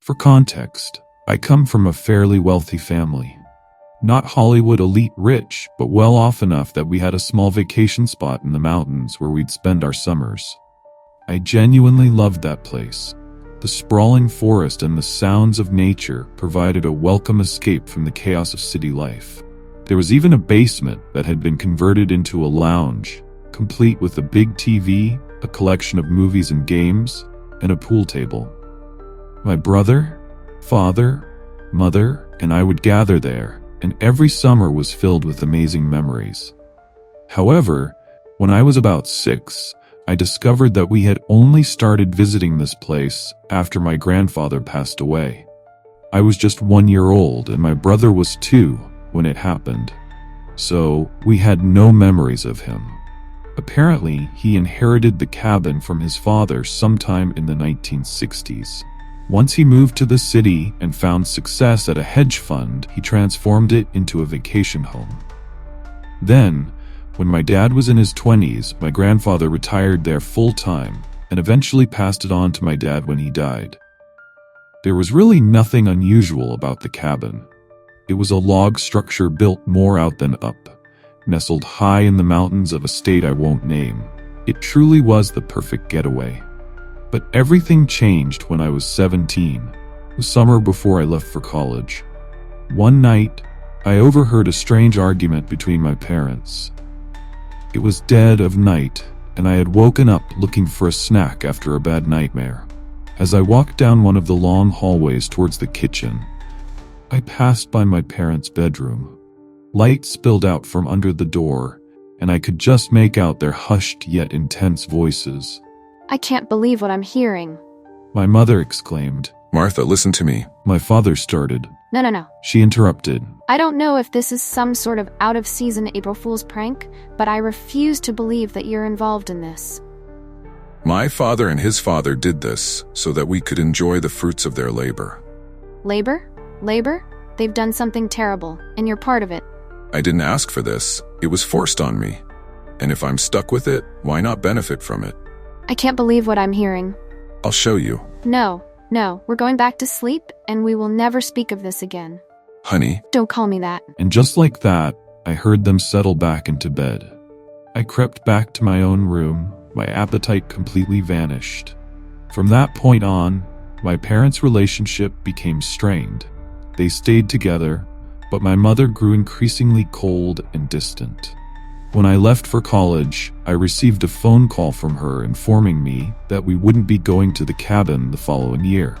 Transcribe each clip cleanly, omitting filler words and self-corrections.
For context, I come from a fairly wealthy family. Not Hollywood elite rich, but well off enough that we had a small vacation spot in the mountains where we'd spend our summers. I genuinely loved that place. The sprawling forest and the sounds of nature provided a welcome escape from the chaos of city life. There was even a basement that had been converted into a lounge, complete with a big TV, a collection of movies and games, and a pool table. My brother, father, mother, and I would gather there, and every summer was filled with amazing memories. However, when I was about 6, I discovered that we had only started visiting this place after my grandfather passed away. I was just 1 year old and my brother was 2 when it happened, so we had no memories of him. Apparently, he inherited the cabin from his father sometime in the 1960s. Once he moved to the city and found success at a hedge fund, he transformed it into a vacation home. Then, when my dad was in his 20s, my grandfather retired there full-time and eventually passed it on to my dad when he died. There was really nothing unusual about the cabin. It was a log structure built more out than up, nestled high in the mountains of a state I won't name. It truly was the perfect getaway. But everything changed when I was 17, the summer before I left for college. One night, I overheard a strange argument between my parents. It was dead of night, and I had woken up looking for a snack after a bad nightmare. As I walked down one of the long hallways towards the kitchen, I passed by my parents' bedroom. Light spilled out from under the door, and I could just make out their hushed yet intense voices. I can't believe what I'm hearing. My mother exclaimed. Martha, listen to me. My father started. No. She interrupted. I don't know if this is some sort of out-of-season April Fool's prank, but I refuse to believe that you're involved in this. My father and his father did this so that we could enjoy the fruits of their labor. Labor? Labor? They've done something terrible, and you're part of it. I didn't ask for this. It was forced on me. And if I'm stuck with it, why not benefit from it? I can't believe what I'm hearing. I'll show you. No, we're going back to sleep, and we will never speak of this again. Honey. Don't call me that. And just like that, I heard them settle back into bed. I crept back to my own room, my appetite completely vanished. From that point on, my parents' relationship became strained. They stayed together, but my mother grew increasingly cold and distant. When I left for college, I received a phone call from her informing me that we wouldn't be going to the cabin the following year.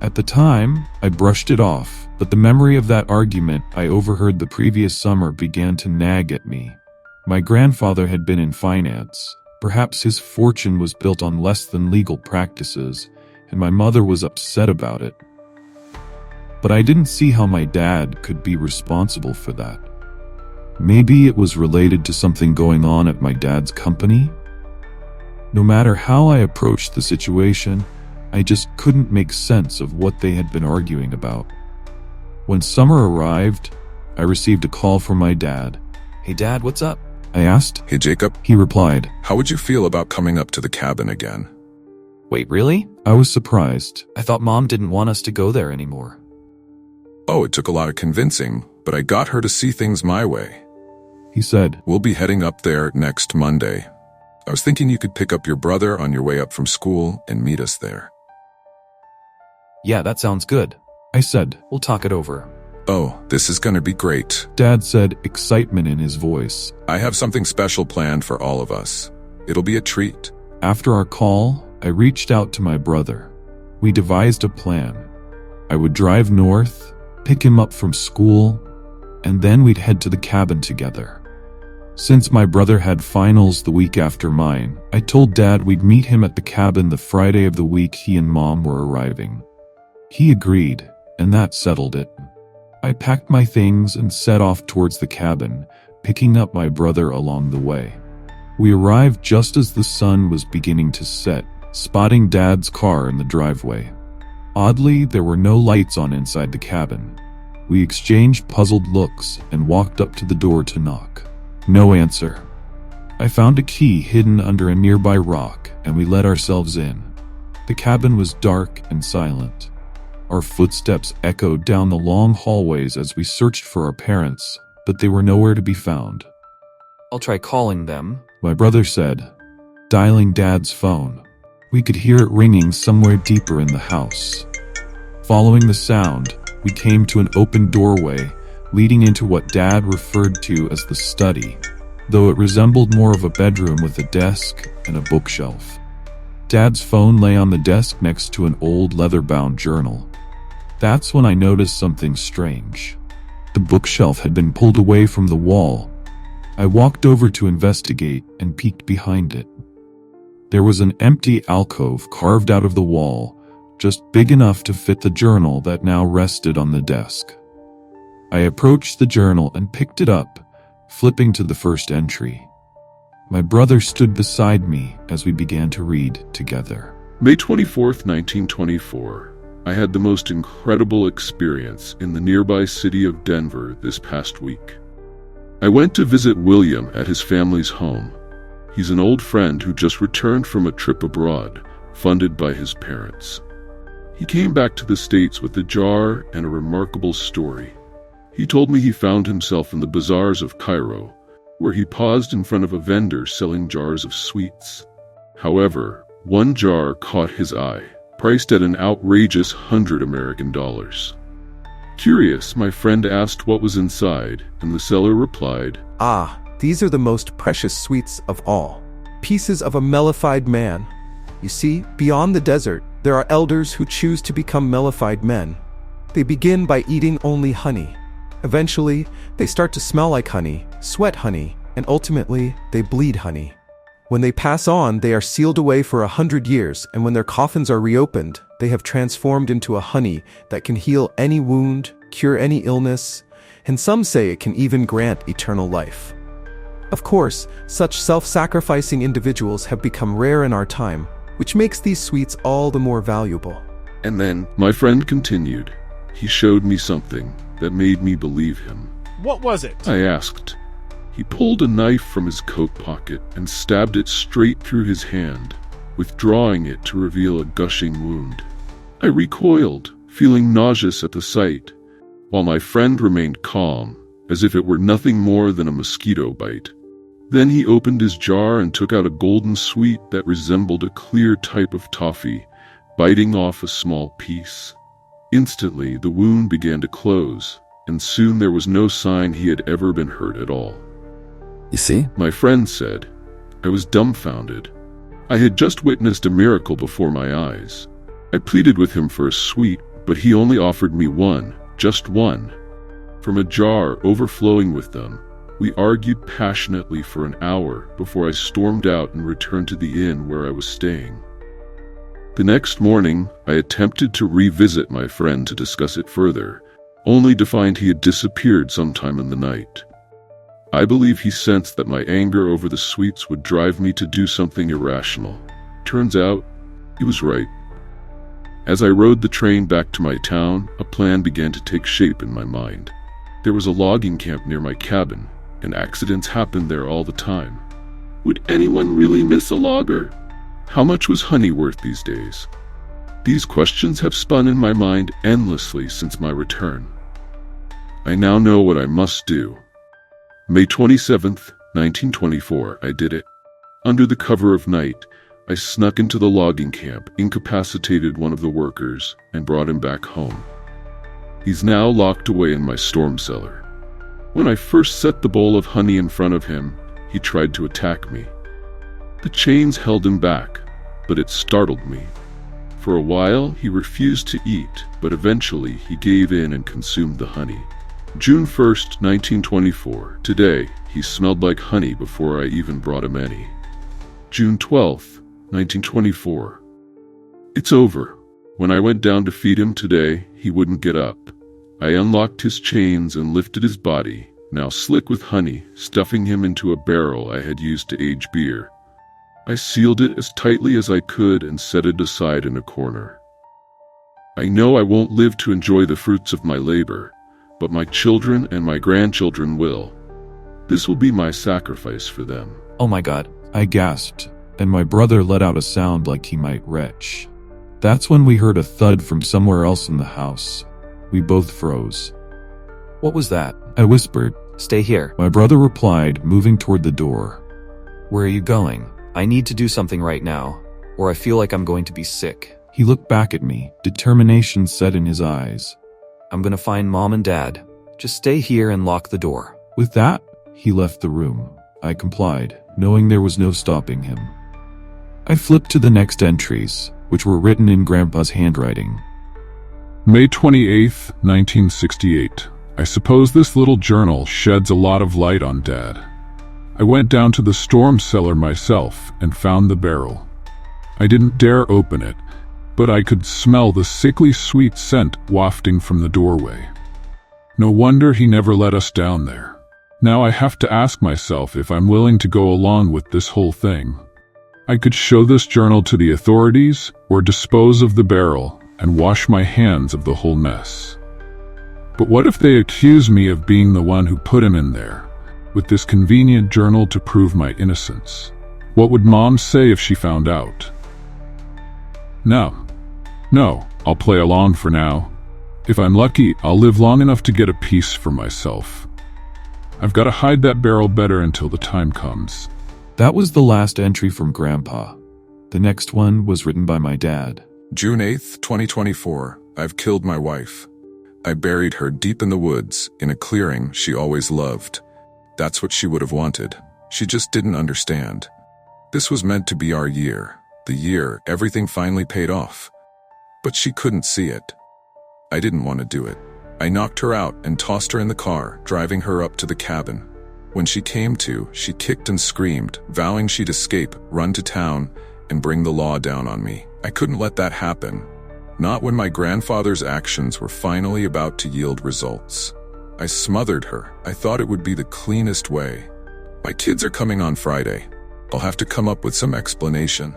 At the time, I brushed it off, but the memory of that argument I overheard the previous summer began to nag at me. My grandfather had been in finance. Perhaps his fortune was built on less than legal practices, and my mother was upset about it. But I didn't see how my dad could be responsible for that. Maybe it was related to something going on at my dad's company? No matter how I approached the situation, I just couldn't make sense of what they had been arguing about. When summer arrived, I received a call from my dad. Hey Dad, what's up? I asked. Hey Jacob. He replied. How would you feel about coming up to the cabin again? Wait, really? I was surprised. I thought Mom didn't want us to go there anymore. Oh, it took a lot of convincing, but I got her to see things my way. He said. We'll be heading up there next Monday. I was thinking you could pick up your brother on your way up from school and meet us there. Yeah, that sounds good. I said. We'll talk it over. Oh, this is gonna be great. Dad said, excitement in his voice. I have something special planned for all of us. It'll be a treat. After our call, I reached out to my brother. We devised a plan. I would drive north, pick him up from school, and then we'd head to the cabin together. Since my brother had finals the week after mine, I told Dad we'd meet him at the cabin the Friday of the week he and Mom were arriving. He agreed, and that settled it. I packed my things and set off towards the cabin, picking up my brother along the way. We arrived just as the sun was beginning to set, spotting Dad's car in the driveway. Oddly, there were no lights on inside the cabin. We exchanged puzzled looks and walked up to the door to knock. No answer. I found a key hidden under a nearby rock, and we let ourselves in. The cabin was dark and silent. Our footsteps echoed down the long hallways as we searched for our parents, but they were nowhere to be found. I'll try calling them. My brother said, dialing Dad's phone. We could hear it ringing somewhere deeper in the house. Following the sound, we came to an open doorway leading into what Dad referred to as the study, though it resembled more of a bedroom with a desk and a bookshelf. Dad's phone lay on the desk next to an old leather-bound journal. That's when I noticed something strange. The bookshelf had been pulled away from the wall. I walked over to investigate and peeked behind it. There was an empty alcove carved out of the wall, just big enough to fit the journal that now rested on the desk. I approached the journal and picked it up, flipping to the first entry. My brother stood beside me as we began to read together. May 24th, 1924. I had the most incredible experience in the nearby city of Denver this past week. I went to visit William at his family's home. He's an old friend who just returned from a trip abroad, funded by his parents. He came back to the States with a jar and a remarkable story. He told me he found himself in the bazaars of Cairo, where he paused in front of a vendor selling jars of sweets. However, one jar caught his eye, priced at an outrageous $100 American. Curious, my friend asked what was inside, and the seller replied, "Ah, these are the most precious sweets of all. Pieces of a mellified man. You see, beyond the desert, there are elders who choose to become mellified men. They begin by eating only honey. Eventually, they start to smell like honey, sweat honey, and ultimately, they bleed honey. When they pass on, they are sealed away for 100 years, and when their coffins are reopened, they have transformed into a honey that can heal any wound, cure any illness, and some say it can even grant eternal life. Of course, such self-sacrificing individuals have become rare in our time, which makes these sweets all the more valuable." And then, my friend continued, he showed me something that made me believe him. What was it? I asked. He pulled a knife from his coat pocket and stabbed it straight through his hand, withdrawing it to reveal a gushing wound. I recoiled, feeling nauseous at the sight, while my friend remained calm, as if it were nothing more than a mosquito bite. Then he opened his jar and took out a golden sweet that resembled a clear type of toffee, biting off a small piece. Instantly, the wound began to close, and soon there was no sign he had ever been hurt at all. You see? My friend said. I was dumbfounded. I had just witnessed a miracle before my eyes. I pleaded with him for a sweet, but he only offered me one, just one. From a jar overflowing with them, we argued passionately for an hour before I stormed out and returned to the inn where I was staying. The next morning, I attempted to revisit my friend to discuss it further, only to find he had disappeared sometime in the night. I believe he sensed that my anger over the sweets would drive me to do something irrational. Turns out, he was right. As I rode the train back to my town, a plan began to take shape in my mind. There was a logging camp near my cabin, and accidents happened there all the time. Would anyone really miss a logger? How much was honey worth these days? These questions have spun in my mind endlessly since my return. I now know what I must do. May 27th, 1924, I did it. Under the cover of night, I snuck into the logging camp, incapacitated one of the workers, and brought him back home. He's now locked away in my storm cellar. When I first set the bowl of honey in front of him, he tried to attack me. The chains held him back, but it startled me. For a while, he refused to eat, but eventually he gave in and consumed the honey. June 1st, 1924. Today, he smelled like honey before I even brought him any. June 12th, 1924. It's over. When I went down to feed him today, he wouldn't get up. I unlocked his chains and lifted his body, now slick with honey, stuffing him into a barrel I had used to age beer. I sealed it as tightly as I could and set it aside in a corner. I know I won't live to enjoy the fruits of my labor, but my children and my grandchildren will. This will be my sacrifice for them. Oh my God. I gasped, and my brother let out a sound like he might retch. That's when we heard a thud from somewhere else in the house. We both froze. What was that? I whispered. Stay here. My brother replied, moving toward the door. Where are you going? I need to do something right now, or I feel like I'm going to be sick. He looked back at me, determination set in his eyes. I'm gonna find Mom and Dad. Just stay here and lock the door. With that, he left the room. I complied, knowing there was no stopping him. I flipped to the next entries, which were written in Grandpa's handwriting. May 28th, 1968. I suppose this little journal sheds a lot of light on Dad. I went down to the storm cellar myself and found the barrel. I didn't dare open it, but I could smell the sickly sweet scent wafting from the doorway. No wonder he never let us down there. Now I have to ask myself if I'm willing to go along with this whole thing. I could show this journal to the authorities or dispose of the barrel and wash my hands of the whole mess. But what if they accuse me of being the one who put him in there, with this convenient journal to prove my innocence? What would Mom say if she found out? No, I'll play along for now. If I'm lucky, I'll live long enough to get a piece for myself. I've got to hide that barrel better until the time comes. That was the last entry from Grandpa. The next one was written by my dad. June 8th, 2024. I've killed my wife. I buried her deep in the woods, in a clearing she always loved. That's what she would have wanted. She just didn't understand. This was meant to be our year, the year everything finally paid off. But she couldn't see it. I didn't want to do it. I knocked her out and tossed her in the car, driving her up to the cabin. When she came to, she kicked and screamed, vowing she'd escape, run to town, and bring the law down on me. I couldn't let that happen. Not when my grandfather's actions were finally about to yield results. I smothered her. I thought it would be the cleanest way. My kids are coming on Friday. I'll have to come up with some explanation.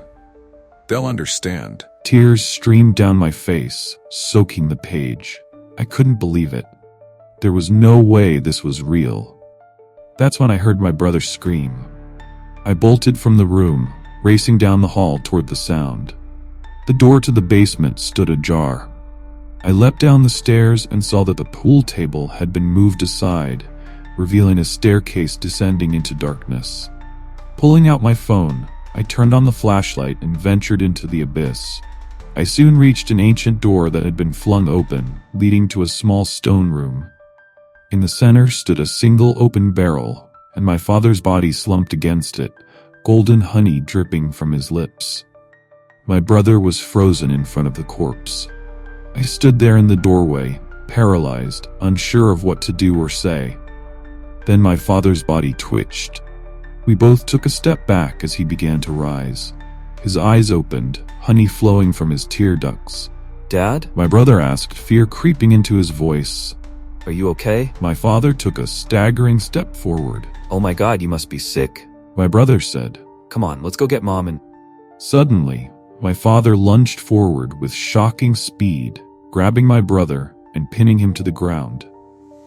They'll understand. Tears streamed down my face, soaking the page. I couldn't believe it. There was no way this was real. That's when I heard my brother scream. I bolted from the room, racing down the hall toward the sound. The door to the basement stood ajar. I leapt down the stairs and saw that the pool table had been moved aside, revealing a staircase descending into darkness. Pulling out my phone, I turned on the flashlight and ventured into the abyss. I soon reached an ancient door that had been flung open, leading to a small stone room. In the center stood a single open barrel, and my father's body slumped against it, golden honey dripping from his lips. My brother was frozen in front of the corpse. I stood there in the doorway, paralyzed, unsure of what to do or say. Then my father's body twitched. We both took a step back as he began to rise. His eyes opened, honey flowing from his tear ducts. Dad? My brother asked, fear creeping into his voice. Are you okay? My father took a staggering step forward. Oh my God, you must be sick. My brother said. Come on, let's go get Mom and... Suddenly, my father lunged forward with shocking speed, grabbing my brother and pinning him to the ground.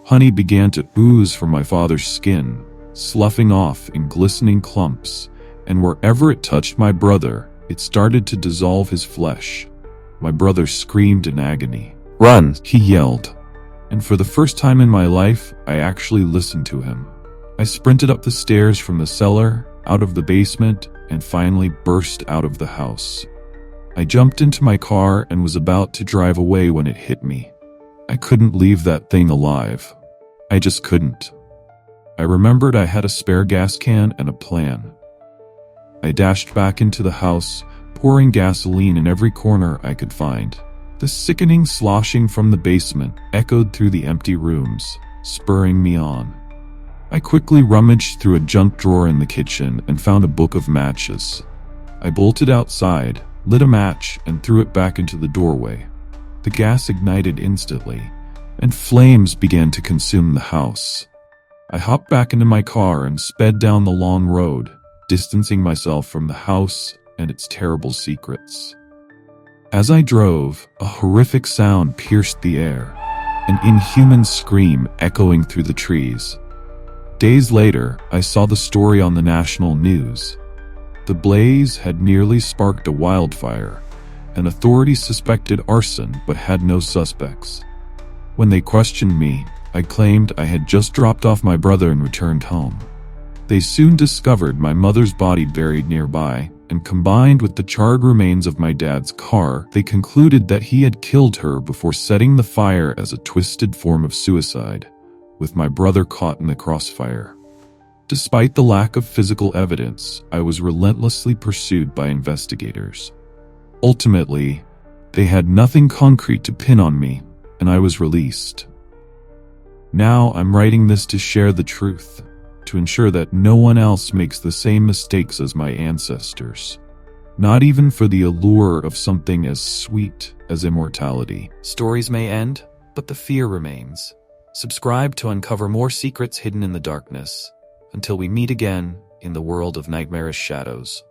Honey began to ooze from my father's skin, sloughing off in glistening clumps, and wherever it touched my brother, it started to dissolve his flesh. My brother screamed in agony. Run! He yelled. And for the first time in my life, I actually listened to him. I sprinted up the stairs from the cellar, out of the basement, and finally burst out of the house. I jumped into my car and was about to drive away when it hit me. I couldn't leave that thing alive. I just couldn't. I remembered I had a spare gas can and a plan. I dashed back into the house, pouring gasoline in every corner I could find. The sickening sloshing from the basement echoed through the empty rooms, spurring me on. I quickly rummaged through a junk drawer in the kitchen and found a book of matches. I bolted outside, lit a match, and threw it back into the doorway. The gas ignited instantly, and flames began to consume the house. I hopped back into my car and sped down the long road, distancing myself from the house and its terrible secrets. As I drove, a horrific sound pierced the air, an inhuman scream echoing through the trees. Days later, I saw the story on the national news. The blaze had nearly sparked a wildfire, and authorities suspected arson but had no suspects. When they questioned me, I claimed I had just dropped off my brother and returned home. They soon discovered my mother's body buried nearby, and combined with the charred remains of my dad's car, they concluded that he had killed her before setting the fire as a twisted form of suicide, with my brother caught in the crossfire. Despite the lack of physical evidence, I was relentlessly pursued by investigators. Ultimately, they had nothing concrete to pin on me, and I was released. Now I'm writing this to share the truth, to ensure that no one else makes the same mistakes as my ancestors. Not even for the allure of something as sweet as immortality. Stories may end, but the fear remains. Subscribe to uncover more secrets hidden in the darkness. Until we meet again in the world of nightmarish shadows.